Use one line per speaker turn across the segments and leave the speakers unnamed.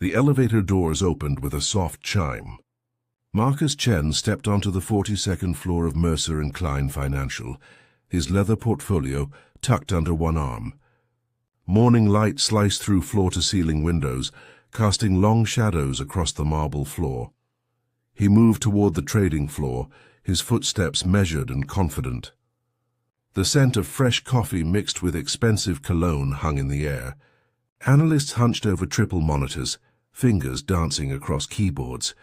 The elevator doors opened with a soft chime. Marcus Chen stepped onto the 42nd floor of Mercer & Klein Financial, his leather portfolio tucked under one arm. Morning light sliced through floor-to-ceiling windows, casting long shadows across the marble floor. He moved toward the trading floor, his footsteps measured and confident. The scent of fresh coffee mixed with expensive cologne hung in the air. Analysts hunched over triple monitors, fingers dancing across keyboards.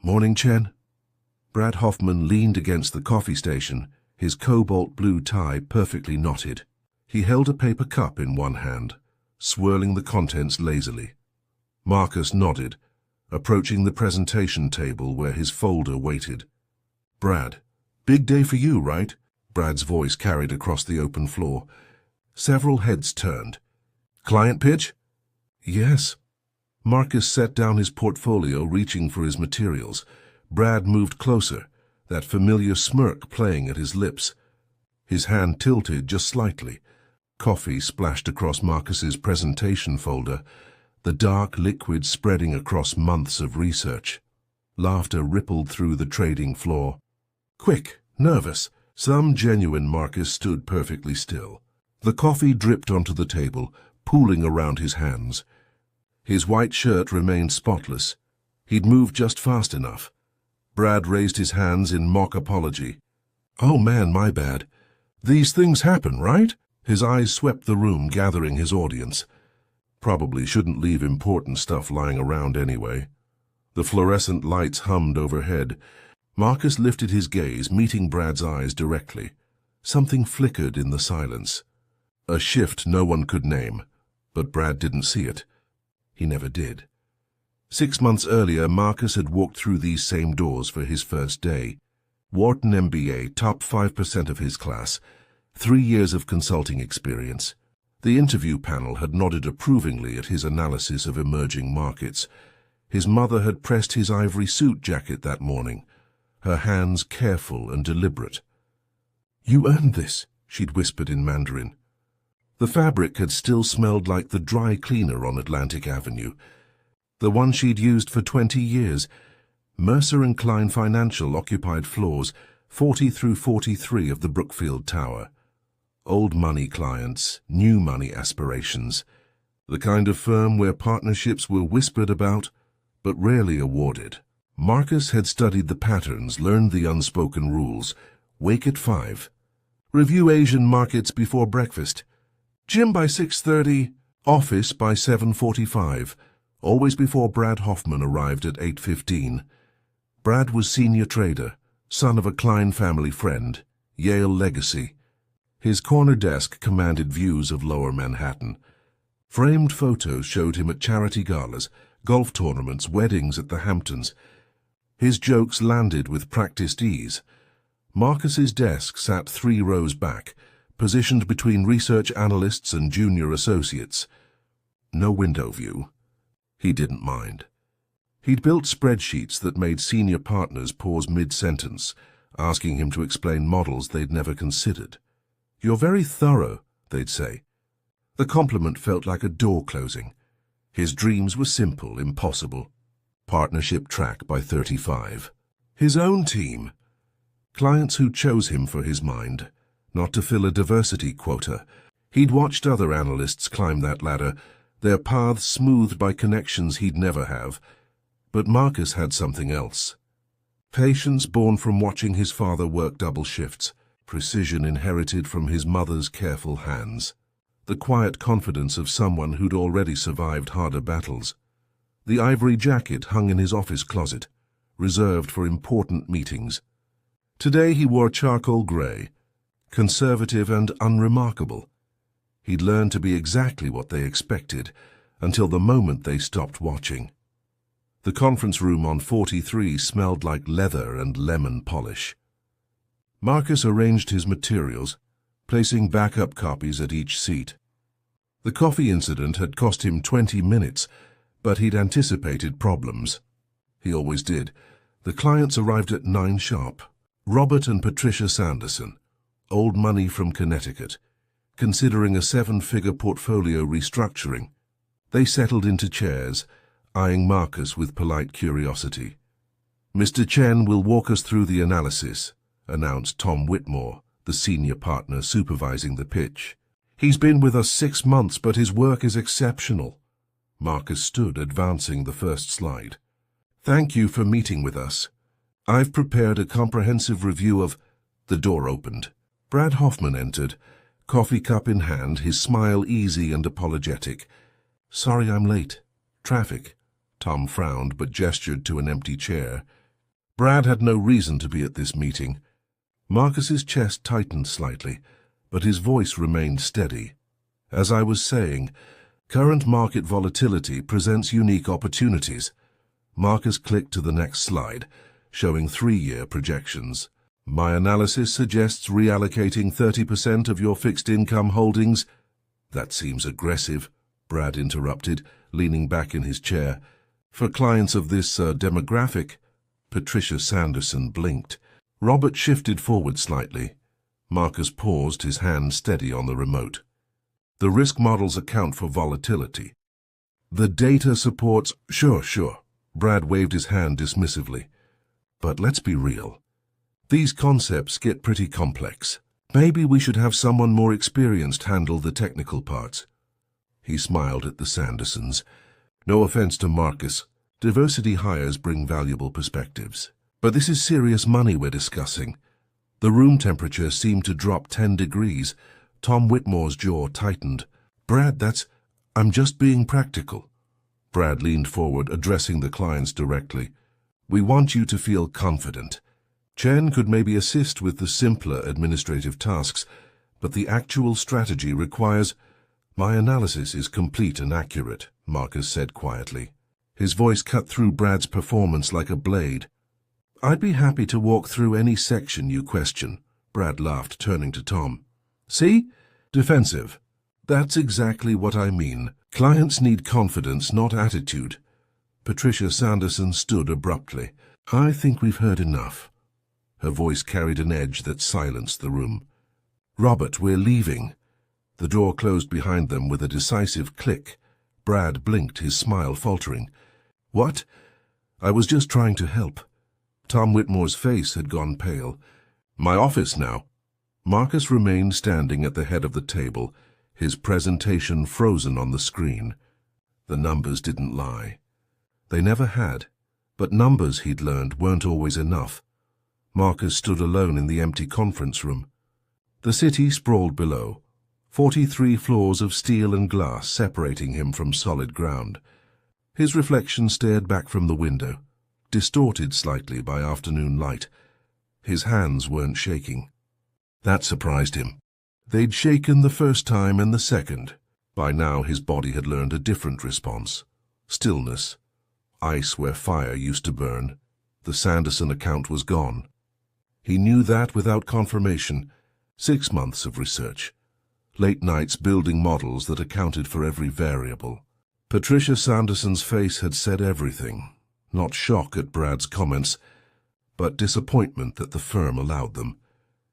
"Morning, Chen." Brad Hoffman leaned against the coffee station, his cobalt blue tie perfectly knotted. He held a paper cup in one hand, swirling the contents lazily. Marcus nodded, approaching the presentation table where his folder waited. "Brad, big day for you, right?" Brad's voice carried across the open floor. Several heads turned. "Client pitch?" "Yes." Marcus set down his portfolio, reaching for his materials. Brad moved closer, that familiar smirk playing at his lips. His hand tilted just slightly. Coffee splashed across Marcus's presentation folder, the dark liquid spreading across months of research. Laughter rippled through the trading floor. Quick, nervous, some genuine. Marcus stood perfectly still. The coffee dripped onto the table, pooling around his hands. His white shirt remained spotless. He'd moved just fast enough. Brad raised his hands in mock apology. "Oh man, my bad. These things happen, right?" His eyes swept the room, gathering his audience. Probably shouldn't leave important stuff lying around anyway. The fluorescent lights hummed overhead. Marcus lifted his gaze, meeting Brad's eyes directly. Something flickered in the silence. A shift no one could name, but Brad didn't see it. He never did. 6 months earlier, Marcus had walked through these same doors for his first day. Wharton MBA, top 5% of his class, 3 years of consulting experience. The interview panel had nodded approvingly at his analysis of emerging markets. His mother had pressed his ivory suit jacket that morning, her hands careful and deliberate. "You earned this," she'd whispered in Mandarin. The fabric had still smelled like the dry cleaner on Atlantic Avenue, the one she'd used for 20 years. Mercer & Klein Financial occupied floors 40 through 43 of the Brookfield Tower. Old money clients, new money aspirations. The kind of firm where partnerships were whispered about, but rarely awarded. Marcus had studied the patterns, learned the unspoken rules. Wake at 5. Review Asian markets before breakfast. Gym by 6:30, office by 7:45, always before Brad Hoffman arrived at 8:15. Brad was senior trader, son of a Klein family friend, Yale legacy. His corner desk commanded views of lower Manhattan. Framed photos showed him at charity galas, golf tournaments, weddings at the Hamptons. His jokes landed with practiced ease. Marcus's desk sat 3 rows back, positioned between research analysts and junior associates. No window view. He didn't mind. He'd built spreadsheets that made senior partners pause mid-sentence, asking him to explain models they'd never considered. "You're very thorough," they'd say. The compliment felt like a door closing. His dreams were simple, impossible. Partnership track by 35. His own team. Clients who chose him for his mind, not to fill a diversity quota. He'd watched other analysts climb that ladder, their paths smoothed by connections he'd never have. But Marcus had something else. Patience born from watching his father work double shifts, precision inherited from his mother's careful hands, the quiet confidence of someone who'd already survived harder battles. The ivory jacket hung in his office closet, reserved for important meetings. Today he wore charcoal gray, conservative and unremarkable. He'd learned to be exactly what they expected, until the moment they stopped watching. The conference room on 43 smelled like leather and lemon polish. Marcus arranged his materials, placing backup copies at each seat. The coffee incident had cost him 20 minutes, but he'd anticipated problems. He always did. The clients arrived at 9 sharp. Robert and Patricia Sanderson, old money from Connecticut, considering a 7-figure portfolio restructuring. They settled into chairs, eyeing Marcus with polite curiosity. "Mr. Chen will walk us through the analysis," announced Tom Whitmore, the senior partner supervising the pitch. "He's been with us 6 months, but his work is exceptional." Marcus stood, advancing the first slide. "Thank you for meeting with us. I've prepared a comprehensive review of—" The door opened. Brad Hoffman entered, coffee cup in hand, his smile easy and apologetic. "Sorry I'm late. Traffic." Tom frowned but gestured to an empty chair. Brad had no reason to be at this meeting. Marcus's chest tightened slightly, but his voice remained steady. "As I was saying, current market volatility presents unique opportunities." Marcus clicked to the next slide, showing 3-year projections. "My analysis suggests reallocating 30% of your fixed income holdings—" "That seems aggressive," Brad interrupted, leaning back in his chair. "For clients of this demographic—" Patricia Sanderson blinked. Robert shifted forward slightly. Marcus paused, his hand steady on the remote. "The risk models account for volatility. The data supports—" Sure. Brad waved his hand dismissively. "But let's be real. These concepts get pretty complex. Maybe we should have someone more experienced handle the technical parts." He smiled at the Sandersons. "No offense to Marcus. Diversity hires bring valuable perspectives. But this is serious money we're discussing." The room temperature seemed to drop 10 degrees. Tom Whitmore's jaw tightened. "Brad, I'm just being practical." Brad leaned forward, addressing the clients directly. "We want you to feel confident. Chen could maybe assist with the simpler administrative tasks, but the actual strategy requires—" "My analysis is complete and accurate," Marcus said quietly. His voice cut through Brad's performance like a blade. "I'd be happy to walk through any section you question," Brad laughed, turning to Tom. "See? Defensive. That's exactly what I mean. Clients need confidence, not attitude." Patricia Sanderson stood abruptly. "I think we've heard enough." Her voice carried an edge that silenced the room. "Robert, we're leaving." The door closed behind them with a decisive click. Brad blinked, his smile faltering. "What?" "I was just trying to help." Tom Whitmore's face had gone pale. "My office now." Marcus remained standing at the head of the table, his presentation frozen on the screen. The numbers didn't lie. They never had, but numbers, he'd learned, weren't always enough. Marcus stood alone in the empty conference room. The city sprawled below, 43 floors of steel and glass separating him from solid ground. His reflection stared back from the window, distorted slightly by afternoon light. His hands weren't shaking. That surprised him. They'd shaken the first time and the second. By now his body had learned a different response. Stillness. Ice where fire used to burn. The Sanderson account was gone. He knew that without confirmation. 6 months of research. Late nights building models that accounted for every variable. Patricia Sanderson's face had said everything. Not shock at Brad's comments, but disappointment that the firm allowed them.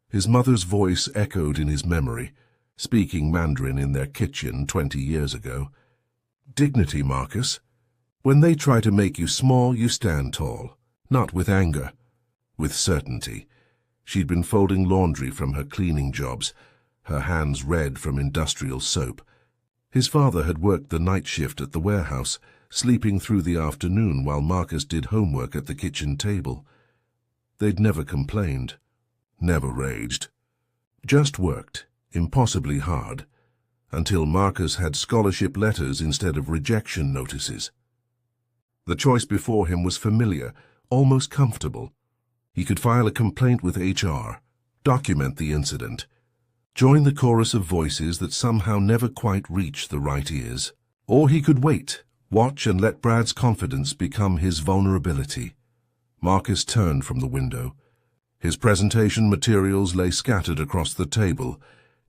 His mother's voice echoed in his memory, speaking Mandarin in their kitchen 20 years ago. "Dignity, Marcus. When they try to make you small, you stand tall. Not with anger, with certainty." She'd been folding laundry from her cleaning jobs, her hands red from industrial soap. His father had worked the night shift at the warehouse, sleeping through the afternoon while Marcus did homework at the kitchen table. They'd never complained, never raged. Just worked, impossibly hard, until Marcus had scholarship letters instead of rejection notices. The choice before him was familiar, almost comfortable. He could file a complaint with HR, document the incident, join the chorus of voices that somehow never quite reached the right ears. Or he could wait, watch and let Brad's confidence become his vulnerability. Marcus turned from the window. His presentation materials lay scattered across the table,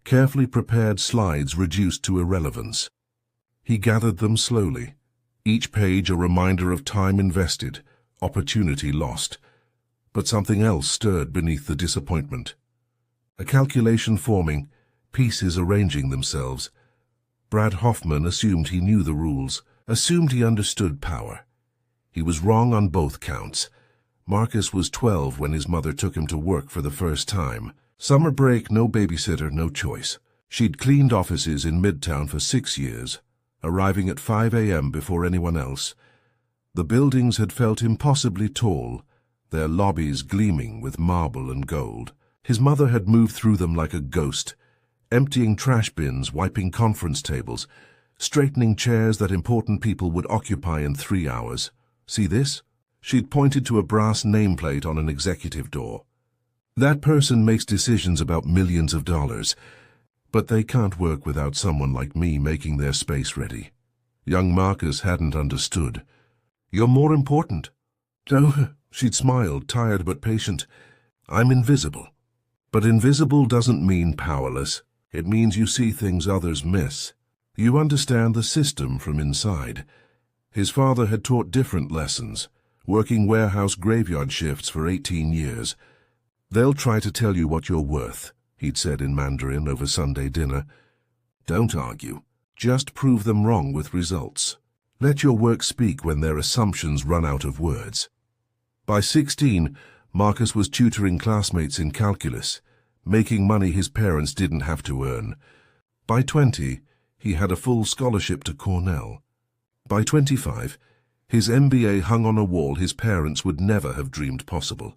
carefully prepared slides reduced to irrelevance. He gathered them slowly, each page a reminder of time invested, opportunity lost. But something else stirred beneath the disappointment. A calculation forming, pieces arranging themselves. Brad Hoffman assumed he knew the rules, assumed he understood power. He was wrong on both counts. Marcus was 12 when his mother took him to work for the first time. Summer break, no babysitter, no choice. She'd cleaned offices in Midtown for 6 years, arriving at 5 a.m. before anyone else. The buildings had felt impossibly tall, their lobbies gleaming with marble and gold. His mother had moved through them like a ghost, emptying trash bins, wiping conference tables, straightening chairs that important people would occupy in 3 hours. See this? She'd pointed to a brass nameplate on an executive door. That person makes decisions about millions of dollars, but they can't work without someone like me making their space ready. Young Marcus hadn't understood. You're more important. Oh, she'd smiled, tired but patient. I'm invisible. But invisible doesn't mean powerless. It means you see things others miss. You understand the system from inside. His father had taught different lessons, working warehouse graveyard shifts for 18 years. They'll try to tell you what you're worth, he'd said in Mandarin over Sunday dinner. Don't argue. Just prove them wrong with results. Let your work speak when their assumptions run out of words. By 16, Marcus was tutoring classmates in calculus, making money his parents didn't have to earn. By 20, he had a full scholarship to Cornell. By 25, his MBA hung on a wall his parents would never have dreamed possible.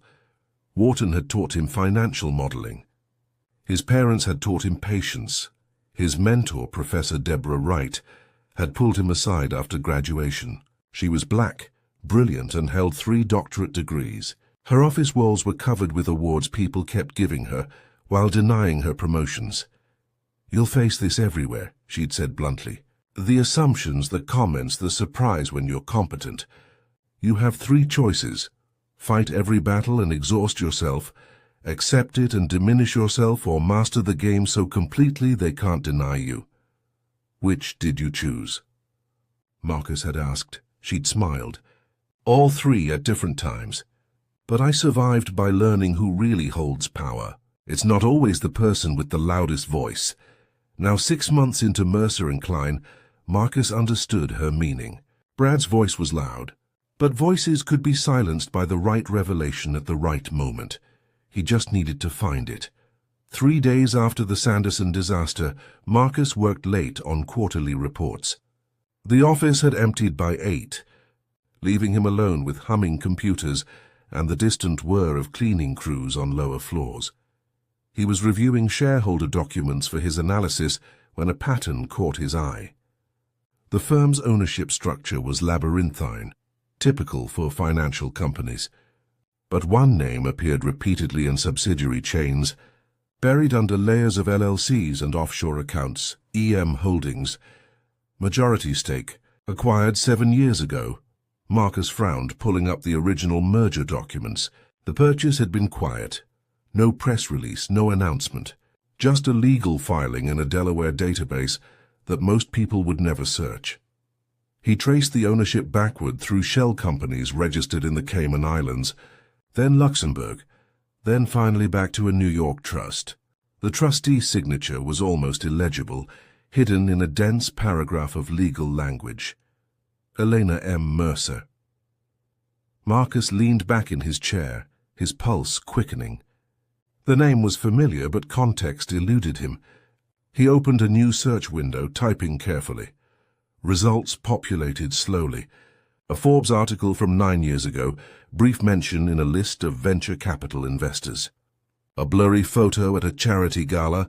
Wharton had taught him financial modeling. His parents had taught him patience. His mentor, Professor Deborah Wright, had pulled him aside after graduation. She was black, brilliant, and held 3 doctorate degrees. Her office walls were covered with awards people kept giving her, while denying her promotions. You'll face this everywhere, she'd said bluntly. The assumptions, the comments, the surprise when you're competent. You have 3 choices. Fight every battle and exhaust yourself, accept it and diminish yourself, or master the game so completely they can't deny you. Which did you choose? Marcus had asked. She'd smiled. All 3 at different times. But I survived by learning who really holds power. It's not always the person with the loudest voice. Now 6 months into Mercer and Klein, Marcus understood her meaning. Brad's voice was loud, but voices could be silenced by the right revelation at the right moment. He just needed to find it. 3 days after the Sanderson disaster, Marcus worked late on quarterly reports. The office had emptied by 8, leaving him alone with humming computers and the distant whir of cleaning crews on lower floors. He was reviewing shareholder documents for his analysis when a pattern caught his eye. The firm's ownership structure was labyrinthine, typical for financial companies. But one name appeared repeatedly in subsidiary chains, buried under layers of LLCs and offshore accounts. EM Holdings, majority stake, acquired 7 years ago. Marcus frowned, pulling up the original merger documents. The purchase had been quiet. No press release, no announcement. Just a legal filing in a Delaware database that most people would never search. He traced the ownership backward through shell companies registered in the Cayman Islands, then Luxembourg, then finally back to a New York trust. The trustee's signature was almost illegible, hidden in a dense paragraph of legal language. Elena M. Mercer. Marcus leaned back in his chair, his pulse quickening. The name was familiar, but context eluded him. He opened a new search window, typing carefully. Results populated slowly. A Forbes article from 9 years ago, brief mention in a list of venture capital investors. A blurry photo at a charity gala,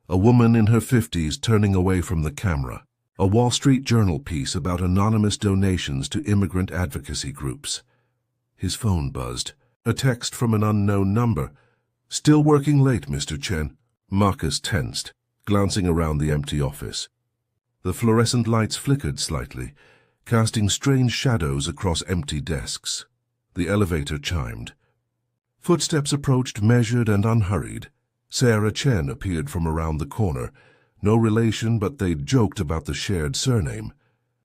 a woman in her 50s turning away from the camera. A Wall Street Journal piece about anonymous donations to immigrant advocacy groups. His phone buzzed. A text from an unknown number. Still working late, Mr. Chen. Marcus tensed, glancing around the empty office. The fluorescent lights flickered slightly, casting strange shadows across empty desks. The elevator chimed. Footsteps approached, measured and unhurried. Sarah Chen appeared from around the corner. No relation, but they'd joked about the shared surname.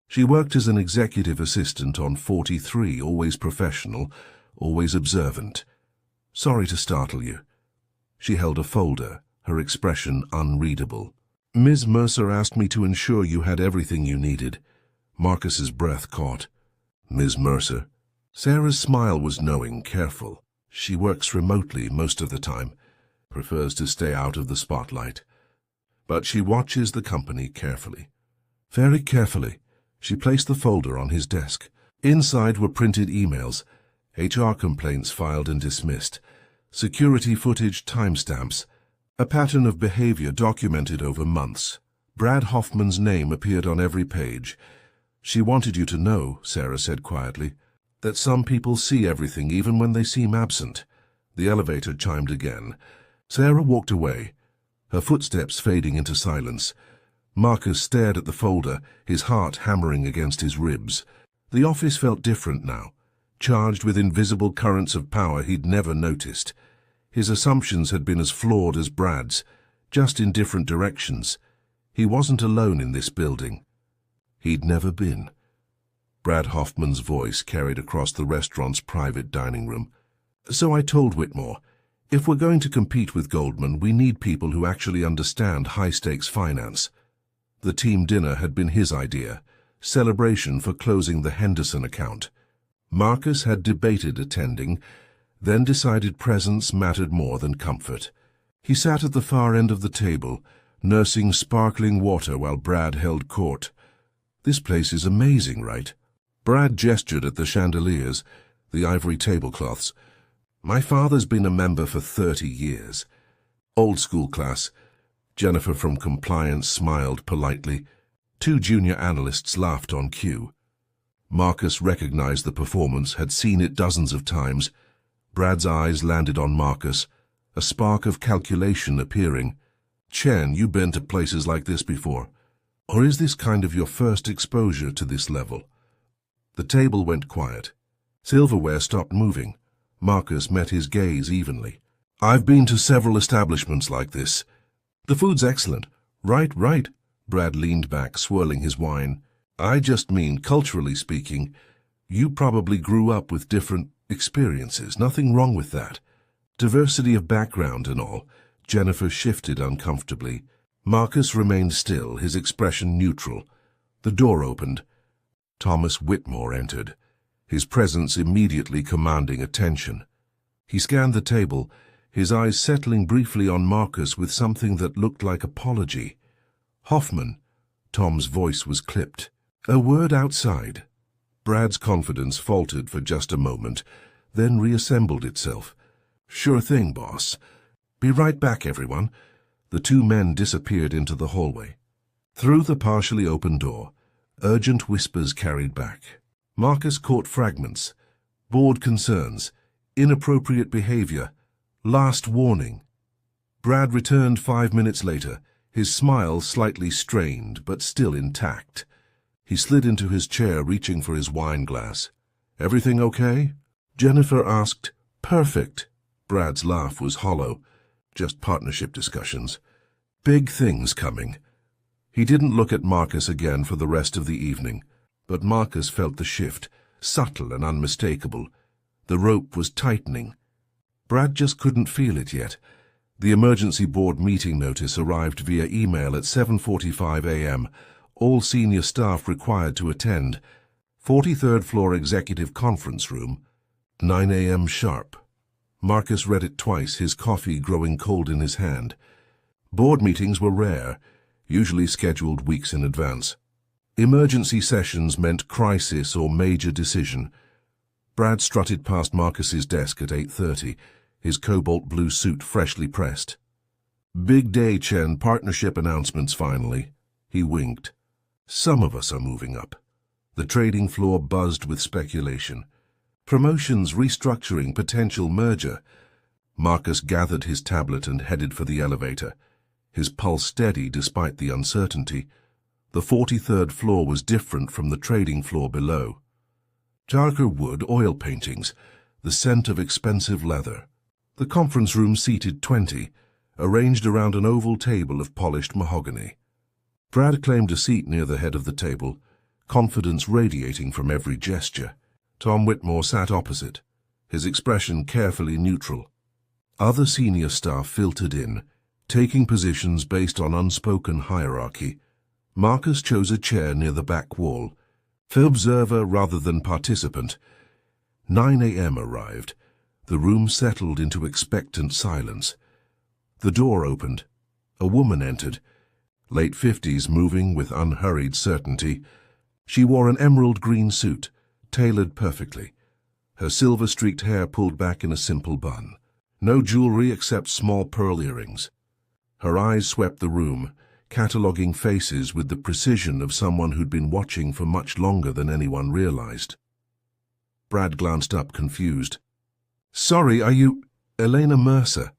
She worked as an executive assistant on 43, always professional, always observant. Sorry to startle you. She held a folder, her expression unreadable. Ms. Mercer asked me to ensure you had everything you needed. Marcus's breath caught. Ms. Mercer. Sarah's smile was knowing, careful. She works remotely most of the time, prefers to stay out of the spotlight. But she watches the company carefully. Very carefully, she placed the folder on his desk. Inside were printed emails, HR complaints filed and dismissed, security footage timestamps, a pattern of behavior documented over months. Brad Hoffman's name appeared on every page. She wanted you to know, Sarah said quietly, that some people see everything even when they seem absent. The elevator chimed again. Sarah walked away, her footsteps fading into silence. Marcus stared at the folder, his heart hammering against his ribs. The office felt different now, charged with invisible currents of power he'd never noticed. His assumptions had been as flawed as Brad's, just in different directions. He wasn't alone in this building. He'd never been. Brad Hoffman's voice carried across the restaurant's private dining room. So I told Whitmore, if we're going to compete with Goldman, we need people who actually understand high-stakes finance. The team dinner had been his idea, celebration for closing the Henderson account. Marcus had debated attending, then decided presence mattered more than comfort. He sat at the far end of the table, nursing sparkling water while Brad held court. This place is amazing, right? Brad gestured at the chandeliers, the ivory tablecloths. My father's been a member for 30 years. Old school class. Jennifer from compliance smiled politely. 2 junior analysts laughed on cue. Marcus recognized the performance, had seen it dozens of times. Brad's eyes landed on Marcus, a spark of calculation appearing. Chen, you've been to places like this before. Or is this kind of your first exposure to this level? The table went quiet. Silverware stopped moving. Marcus met his gaze evenly. I've been to several establishments like this. The food's excellent. Right. Brad leaned back, swirling his wine. I just mean, culturally speaking, you probably grew up with different experiences. Nothing wrong with that. Diversity of background and all. Jennifer shifted uncomfortably. Marcus remained still, his expression neutral. The door opened. Thomas Whitmore entered, his presence immediately commanding attention. He scanned the table, his eyes settling briefly on Marcus with something that looked like apology. Hoffman. Tom's voice was clipped. A word outside. Brad's confidence faltered for just a moment, then reassembled itself. Sure thing, boss. Be right back, everyone. The 2 men disappeared into the hallway. Through the partially open door, urgent whispers carried back. Marcus caught fragments. Board concerns. Inappropriate behavior. Last warning. Brad returned 5 minutes later, his smile slightly strained but still intact. He slid into his chair, reaching for his wine glass. Everything okay? Jennifer asked. Perfect. Brad's laugh was hollow. Just partnership discussions. Big things coming. He didn't look at Marcus again for the rest of the evening, but Marcus felt the shift, subtle and unmistakable. The rope was tightening. Brad just couldn't feel it yet. The emergency board meeting notice arrived via email at 7:45 a.m. All senior staff required to attend. 43rd floor executive conference room, 9 a.m. sharp. Marcus read it twice, his coffee growing cold in his hand. Board meetings were rare, usually scheduled weeks in advance. Emergency sessions meant crisis or major decision. Brad strutted past Marcus's desk at 8:30, his cobalt blue suit freshly pressed. Big day, Chen, partnership announcements finally. He winked. Some of us are moving up. The trading floor buzzed with speculation. Promotions, restructuring, potential merger. Marcus gathered his tablet and headed for the elevator, his pulse steady despite the uncertainty. The 43rd floor was different from the trading floor below. Darker wood, oil paintings, the scent of expensive leather. The conference room seated 20, arranged around an oval table of polished mahogany. Brad claimed a seat near the head of the table, confidence radiating from every gesture. Tom Whitmore sat opposite, his expression carefully neutral. Other senior staff filtered in, taking positions based on unspoken hierarchy. Marcus chose a chair near the back wall, Observer rather than participant. 9 a.m. arrived. The room settled into expectant silence. The door opened. A woman entered. Late 50s, moving with unhurried certainty. She wore an emerald green suit, tailored perfectly. Her silver-streaked hair pulled back in a simple bun. No jewelry except small pearl earrings. Her eyes swept the room, cataloguing faces with the precision of someone who'd been watching for much longer than anyone realized. Brad glanced up, confused. "Sorry, are you Elena Mercer?"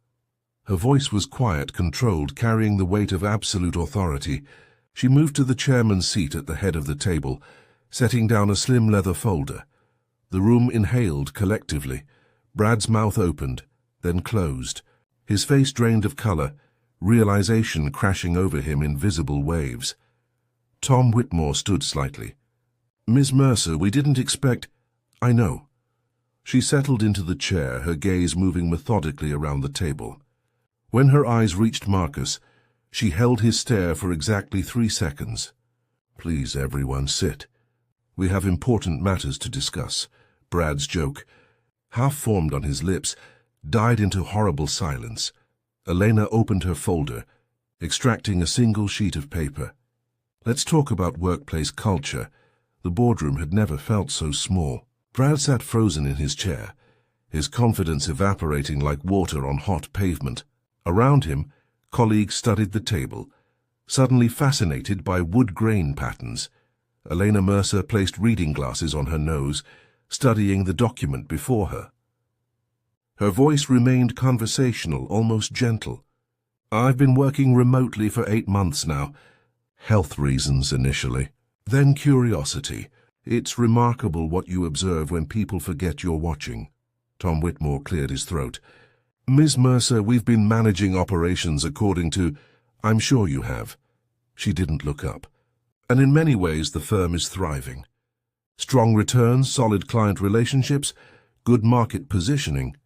Her voice was quiet, controlled, carrying the weight of absolute authority. She moved to the chairman's seat at the head of the table, setting down a slim leather folder. The room inhaled collectively. Brad's mouth opened, then closed. His face drained of color, realization crashing over him in visible waves. Tom Whitmore stood slightly. "Miss Mercer, we didn't expect—" "I know." She settled into the chair, her gaze moving methodically around the table. When her eyes reached Marcus, she held his stare for exactly 3 seconds. "Please, everyone, sit. We have important matters to discuss." Brad's joke, half formed on his lips, died into horrible silence. Elena opened her folder, extracting a single sheet of paper. "Let's talk about workplace culture." The boardroom had never felt so small. Brad sat frozen in his chair, his confidence evaporating like water on hot pavement. Around him, colleagues studied the table, suddenly fascinated by wood grain patterns. Elena Mercer placed reading glasses on her nose, studying the document before her. Her voice remained conversational, almost gentle. "I've been working remotely for 8 months now. Health reasons initially. Then curiosity. It's remarkable what you observe when people forget you're watching." Tom Whitmore cleared his throat. "Ms. Mercer, we've been managing operations according to—" "I'm sure you have." She didn't look up. "And in many ways the firm is thriving. Strong returns, solid client relationships, good market positioning."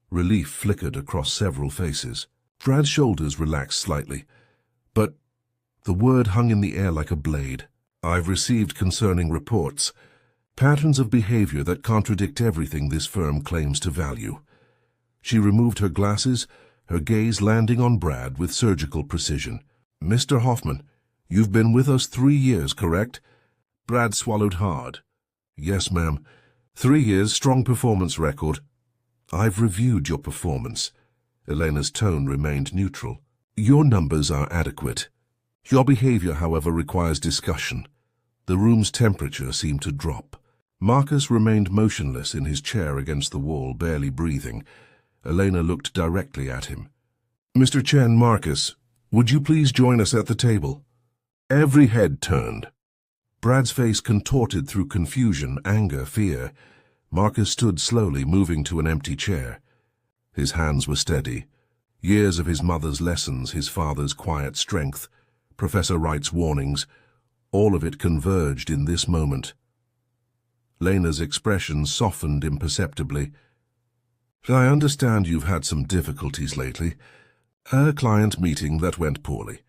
Relief flickered across several faces. Brad's shoulders relaxed slightly. "But—" the word hung in the air like a blade. "I've received concerning reports. Patterns of behavior that contradict everything this firm claims to value." She removed her glasses, her gaze landing on Brad with surgical precision. "Mr. Hoffman, you've been with us 3 years, correct?" Brad swallowed hard. "Yes, ma'am. 3 years, strong performance record." "I've reviewed your performance." Elena's tone remained neutral. "Your numbers are adequate. Your behavior, however, requires discussion." The room's temperature seemed to drop. Marcus remained motionless in his chair against the wall, barely breathing. Elena looked directly at him. "Mr. Chen, Marcus, would you please join us at the table?" Every head turned. Brad's face contorted through confusion, anger, fear. Marcus stood slowly, moving to an empty chair. His hands were steady. Years of his mother's lessons, his father's quiet strength, Professor Wright's warnings, all of it converged in this moment. Lena's expression softened imperceptibly. "I understand you've had some difficulties lately. A client meeting that went poorly.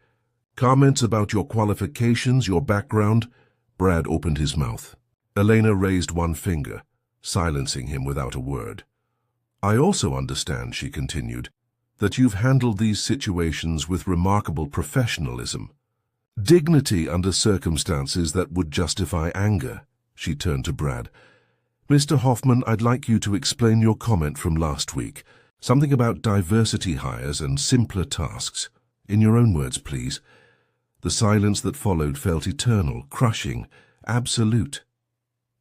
Comments about your qualifications, your background?" Brad opened his mouth. Elena raised one finger, silencing him without a word. "I also understand," she continued, "that you've handled these situations with remarkable professionalism. Dignity under circumstances that would justify anger." She turned to Brad. "Mr. Hoffman, I'd like you to explain your comment from last week. Something about diversity hires and simpler tasks. In your own words, please." The silence that followed felt eternal, crushing, absolute.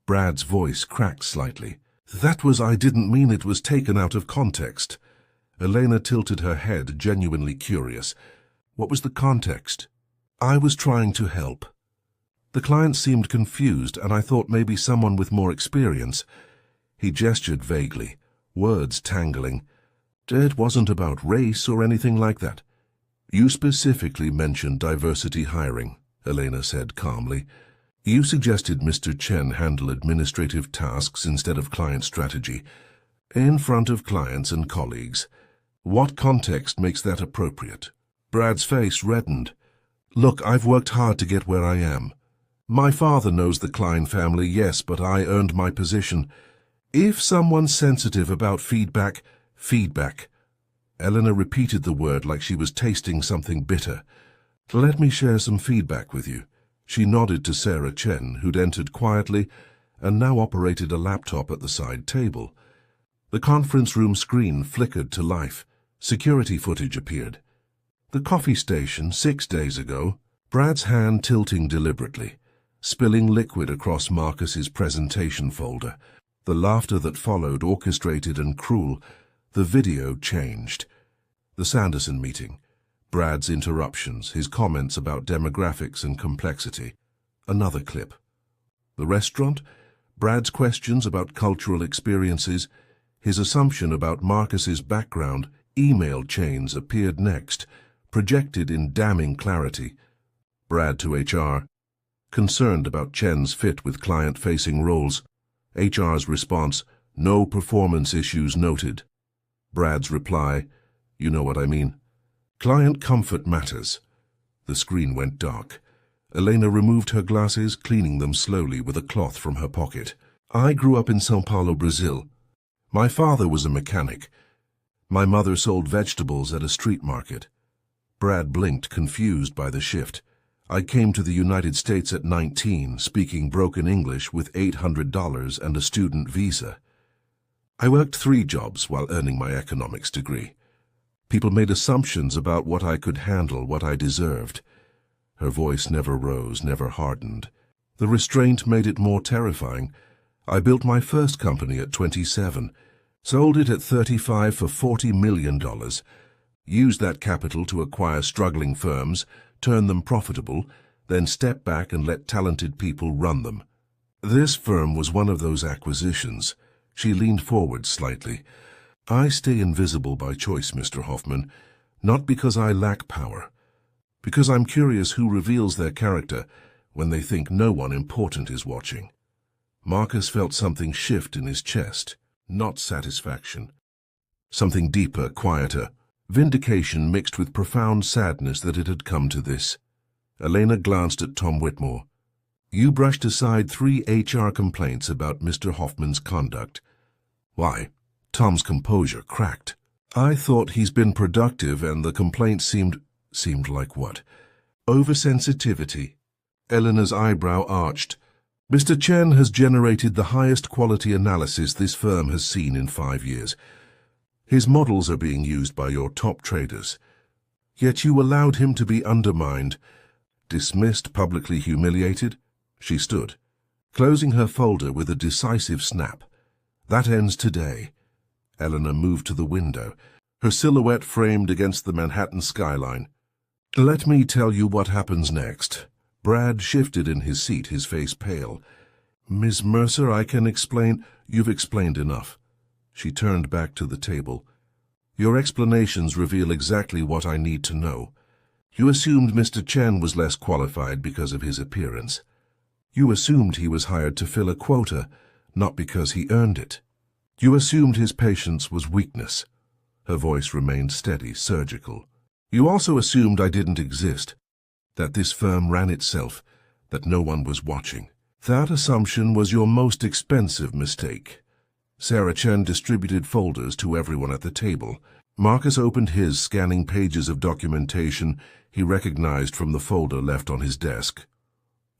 Brad's voice cracked slightly. I didn't mean it was taken out of context." Elena tilted her head, genuinely curious. "What was the context?" "I was trying to help." The client seemed confused, and I thought maybe someone with more experience. He gestured vaguely, words tangling. "It wasn't about race or anything like that." "You specifically mentioned diversity hiring," Elena said calmly. "You suggested Mr. Chen handle administrative tasks instead of client strategy, in front of clients and colleagues. What context makes that appropriate?" Brad's face reddened. "Look, I've worked hard to get where I am. My father knows the Klein family, yes, but I earned my position. If someone's sensitive about feedback, feedback. Eleanor repeated the word like she was tasting something bitter. Let me share some feedback with you. She nodded to Sarah Chen, who'd entered quietly and now operated a laptop at the side table. The conference room screen flickered to life. Security footage appeared. The coffee station 6 days ago, Brad's hand tilting deliberately, spilling liquid across Marcus's presentation folder. The laughter that followed, orchestrated and cruel. The video changed. The Sanderson meeting. Brad's interruptions, his comments about demographics and complexity. Another clip. The restaurant. Brad's questions about cultural experiences. His assumption about Marcus's background. Email chains appeared next, projected in damning clarity. Brad to HR. Concerned about Chen's fit with client-facing roles. HR's response, no performance issues noted. Brad's reply, you know what I mean. Client comfort matters. The screen went dark. Elena removed her glasses, cleaning them slowly with a cloth from her pocket. I grew up in São Paulo, Brazil. My father was a mechanic. My mother sold vegetables at a street market. Brad blinked, confused by the shift. I came to the United States at 19, speaking broken English with $800 and a student visa. I worked 3 jobs while earning my economics degree. People made assumptions about what I could handle, what I deserved. Her voice never rose, never hardened. The restraint made it more terrifying. I built my first company at 27, sold it at 35 for $40 million, used that capital to acquire struggling firms, turn them profitable, then step back and let talented people run them. This firm was one of those acquisitions. She leaned forward slightly. I stay invisible by choice, Mr. Hoffman, not because I lack power, because I'm curious who reveals their character when they think no one important is watching. Marcus felt something shift in his chest, not satisfaction. Something deeper, quieter. Vindication mixed with profound sadness that it had come to this. Elena glanced at Tom Whitmore. You brushed aside 3 HR complaints about Mr. Hoffman's conduct. Why? Tom's composure cracked. I thought he's been productive and the complaints seemed like what? Oversensitivity. Eleanor's eyebrow arched. Mr. Chen has generated the highest quality analysis this firm has seen in 5 years. His models are being used by your top traders. Yet you allowed him to be undermined, dismissed, publicly humiliated. She stood, closing her folder with a decisive snap. That ends today. Eleanor moved to the window, her silhouette framed against the Manhattan skyline. Let me tell you what happens next. Brad shifted in his seat, his face pale. Miss Mercer, I can explain. You've explained enough. She turned back to the table. Your explanations reveal exactly what I need to know. You assumed Mr. Chen was less qualified because of his appearance. You assumed he was hired to fill a quota, not because he earned it. You assumed his patience was weakness. Her voice remained steady, surgical. You also assumed I didn't exist, that this firm ran itself, that no one was watching. That assumption was your most expensive mistake. Sarah Chen distributed folders to everyone at the table. Marcus opened his, scanning pages of documentation he recognized from the folder left on his desk.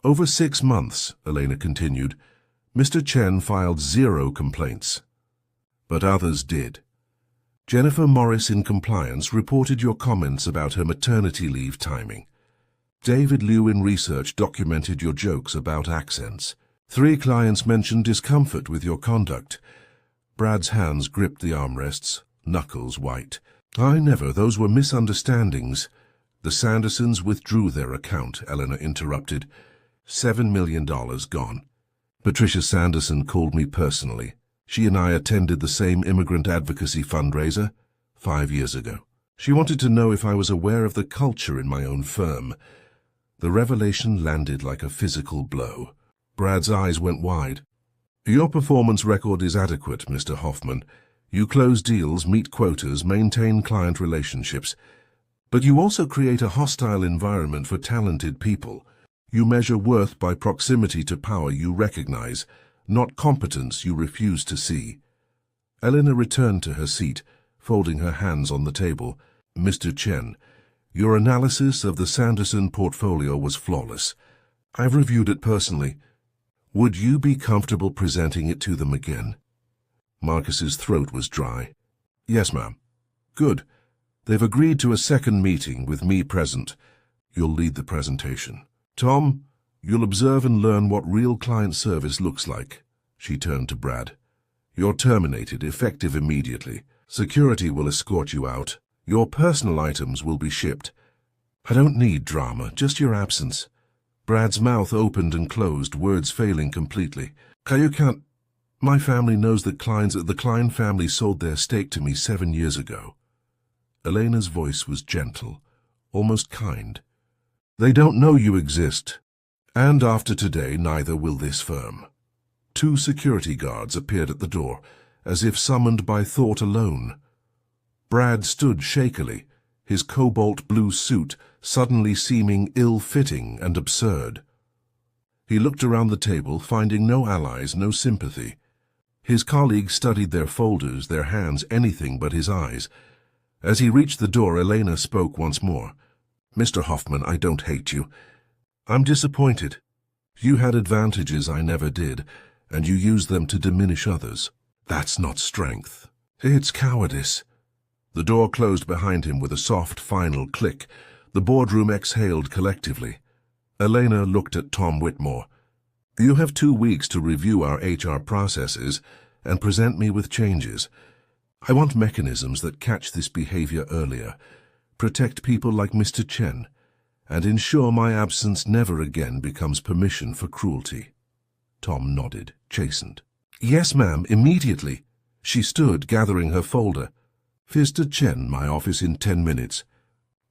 Over 6 months, Elena continued, Mr. Chen filed 0 complaints. But others did. Jennifer Morris in compliance reported your comments about her maternity leave timing. David Liu in research documented your jokes about accents. 3 clients mentioned discomfort with your conduct. Brad's hands gripped the armrests, knuckles white. Those were misunderstandings. The Sandersons withdrew their account, Eleanor interrupted. $7 million gone. Patricia Sanderson called me personally. She and I attended the same immigrant advocacy fundraiser 5 years ago. She wanted to know if I was aware of the culture in my own firm. The revelation landed like a physical blow. Brad's eyes went wide. Your performance record is adequate, Mr. Hoffman. You close deals, meet quotas, maintain client relationships. But you also create a hostile environment for talented people. You measure worth by proximity to power you recognize, not competence you refuse to see. Elena returned to her seat, folding her hands on the table. Mr. Chen, your analysis of the Sanderson portfolio was flawless. I've reviewed it personally. Would you be comfortable presenting it to them again? Marcus's throat was dry. Yes, ma'am. Good. They've agreed to a second meeting with me present. You'll lead the presentation. Tom, you'll observe and learn what real client service looks like. She turned to Brad. You're terminated, effective immediately. Security will escort you out. Your personal items will be shipped. I don't need drama, just your absence. Brad's mouth opened and closed, words failing completely. You can't... My family knows that the Klein family sold their stake to me 7 years ago. Elena's voice was gentle, almost kind. They don't know you exist, and after today neither will this firm. 2 security guards appeared at the door, as if summoned by thought alone. Brad stood shakily, his cobalt blue suit suddenly seeming ill-fitting and absurd. He looked around the table, finding no allies, no sympathy. His colleagues studied their folders, their hands, anything but his eyes. As he reached the door, Elena spoke once more. Mr. Hoffman, I don't hate you. I'm disappointed. You had advantages I never did, and you used them to diminish others. That's not strength. It's cowardice. The door closed behind him with a soft, final click. The boardroom exhaled collectively. Elena looked at Tom Whitmore. You have 2 weeks to review our HR processes and present me with changes. I want mechanisms that catch this behavior earlier, protect people like Mr. Chen, and ensure my absence never again becomes permission for cruelty. Tom nodded, chastened. Yes, ma'am, immediately. She stood, gathering her folder. Mr. Chen, my office in 10 minutes.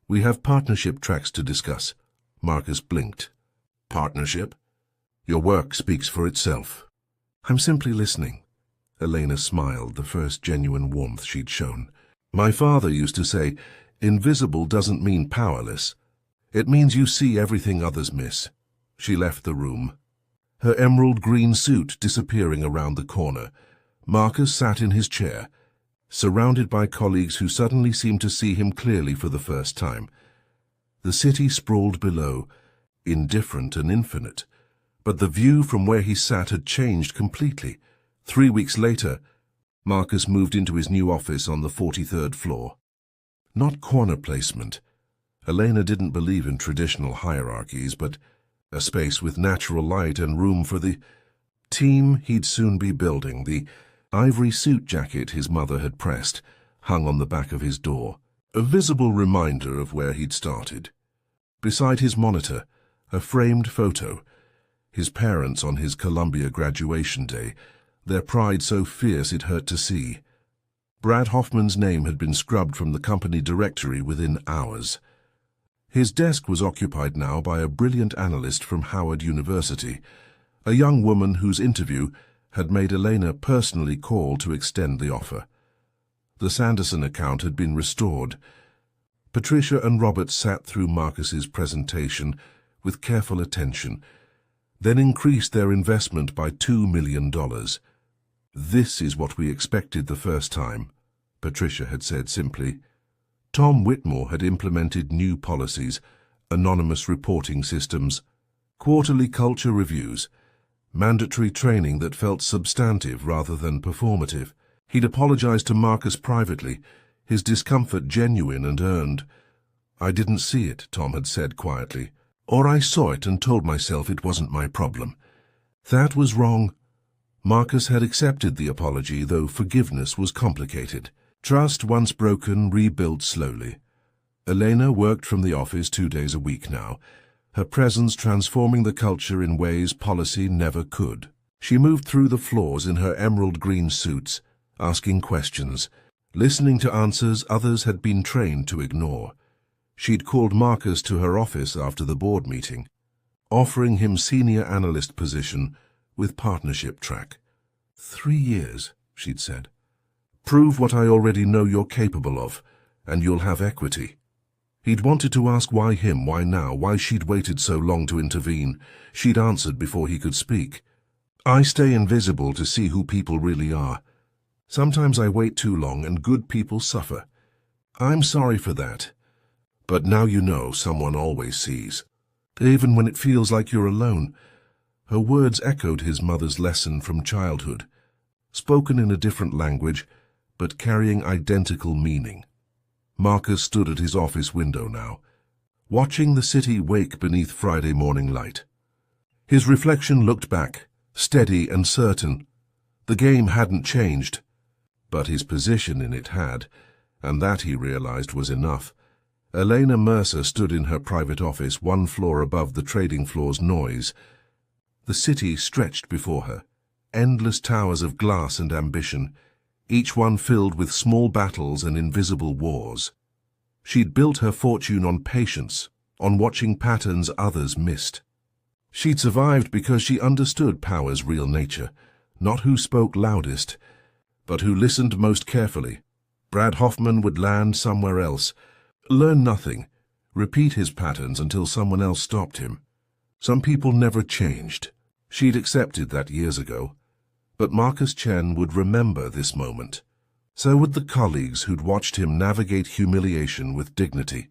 We have partnership tracks to discuss. Marcus blinked. Partnership? Your work speaks for itself. I'm simply listening. Elena smiled, the first genuine warmth she'd shown. My father used to say, invisible doesn't mean powerless. It means you see everything others miss. She left the room, her emerald green suit disappearing around the corner. Marcus sat in his chair, surrounded by colleagues who suddenly seemed to see him clearly for the first time. The city sprawled below, indifferent and infinite, but the view from where he sat had changed completely. 3 weeks later, Marcus moved into his new office on the 43rd floor. Not corner placement. Elena didn't believe in traditional hierarchies, but a space with natural light and room for the team he'd soon be building. The ivory suit jacket his mother had pressed hung on the back of his door, a visible reminder of where he'd started. Beside his monitor, a framed photo, his parents on his Columbia graduation day, their pride so fierce it hurt to see. Brad Hoffman's name had been scrubbed from the company directory within hours. His desk was occupied now by a brilliant analyst from Howard University, a young woman whose interview had made Elena personally call to extend the offer. The Sanderson account had been restored. Patricia and Robert sat through Marcus's presentation with careful attention, then increased their investment by $2 million. This is what we expected the first time, Patricia had said simply. Tom Whitmore had implemented new policies, anonymous reporting systems, quarterly culture reviews, mandatory training that felt substantive rather than performative. He'd apologized to Marcus privately, his discomfort genuine and earned. I didn't see it, Tom had said quietly. Or I saw it and told myself it wasn't my problem. That was wrong. Marcus had accepted the apology, though forgiveness was complicated. Trust, once broken, rebuilt slowly. Elena worked from the office 2 days a week now, her presence transforming the culture in ways policy never could. She moved through the floors in her emerald green suits, asking questions, listening to answers others had been trained to ignore. She'd called Marcus to her office after the board meeting, offering him senior analyst position with partnership track. 3 years, she'd said. Prove what I already know you're capable of, and you'll have equity. He'd wanted to ask why him, why now, why she'd waited so long to intervene. She'd answered before he could speak. I stay invisible to see who people really are. Sometimes I wait too long and good people suffer. I'm sorry for that. But now you know someone always sees. Even when it feels like you're alone. Her words echoed his mother's lesson from childhood, spoken in a different language, but carrying identical meaning. Marcus stood at his office window now, watching the city wake beneath Friday morning light. His reflection looked back, steady and certain. The game hadn't changed, but his position in it had, and that he realized was enough. Elena Mercer stood in her private office 1 floor above the trading floor's noise. The city stretched before her, endless towers of glass and ambition, each one filled with small battles and invisible wars. She'd built her fortune on patience, on watching patterns others missed. She'd survived because she understood power's real nature, not who spoke loudest, but who listened most carefully. Brad Hoffman would land somewhere else, learn nothing, repeat his patterns until someone else stopped him. Some people never changed. She'd accepted that years ago. But Marcus Chen would remember this moment. So would the colleagues who'd watched him navigate humiliation with dignity.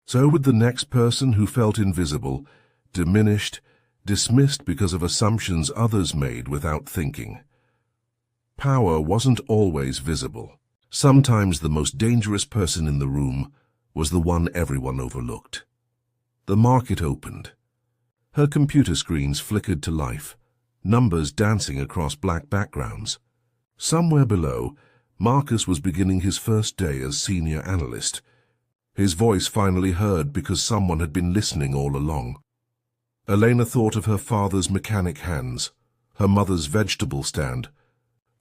So would the next person who felt invisible, diminished, dismissed because of assumptions others made without thinking. Power wasn't always visible. Sometimes the most dangerous person in the room was the one everyone overlooked. The market opened. Her computer screens flickered to life, numbers dancing across black backgrounds. Somewhere below, Marcus was beginning his first day as senior analyst. His voice finally heard because someone had been listening all along. Elena thought of her father's mechanic hands, her mother's vegetable stand,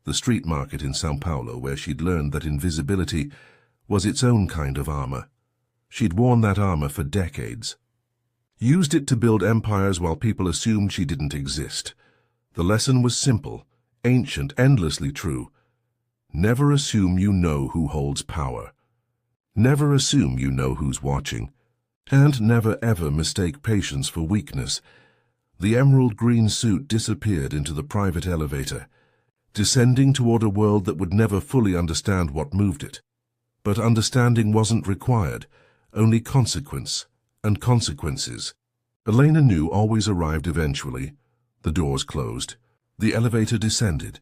the street market in São Paulo where she'd learned that invisibility was its own kind of armor. She'd worn that armor for decades. Used it to build empires while people assumed she didn't exist. The lesson was simple, ancient, endlessly true. Never assume you know who holds power. Never assume you know who's watching. And never ever mistake patience for weakness. The emerald green suit disappeared into the private elevator, descending toward a world that would never fully understand what moved it. But understanding wasn't required, only consequence and consequences. Elena knew always arrived eventually. The doors closed. The elevator descended.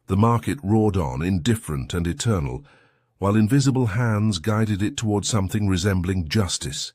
The market roared on, indifferent and eternal, while invisible hands guided it toward something resembling justice.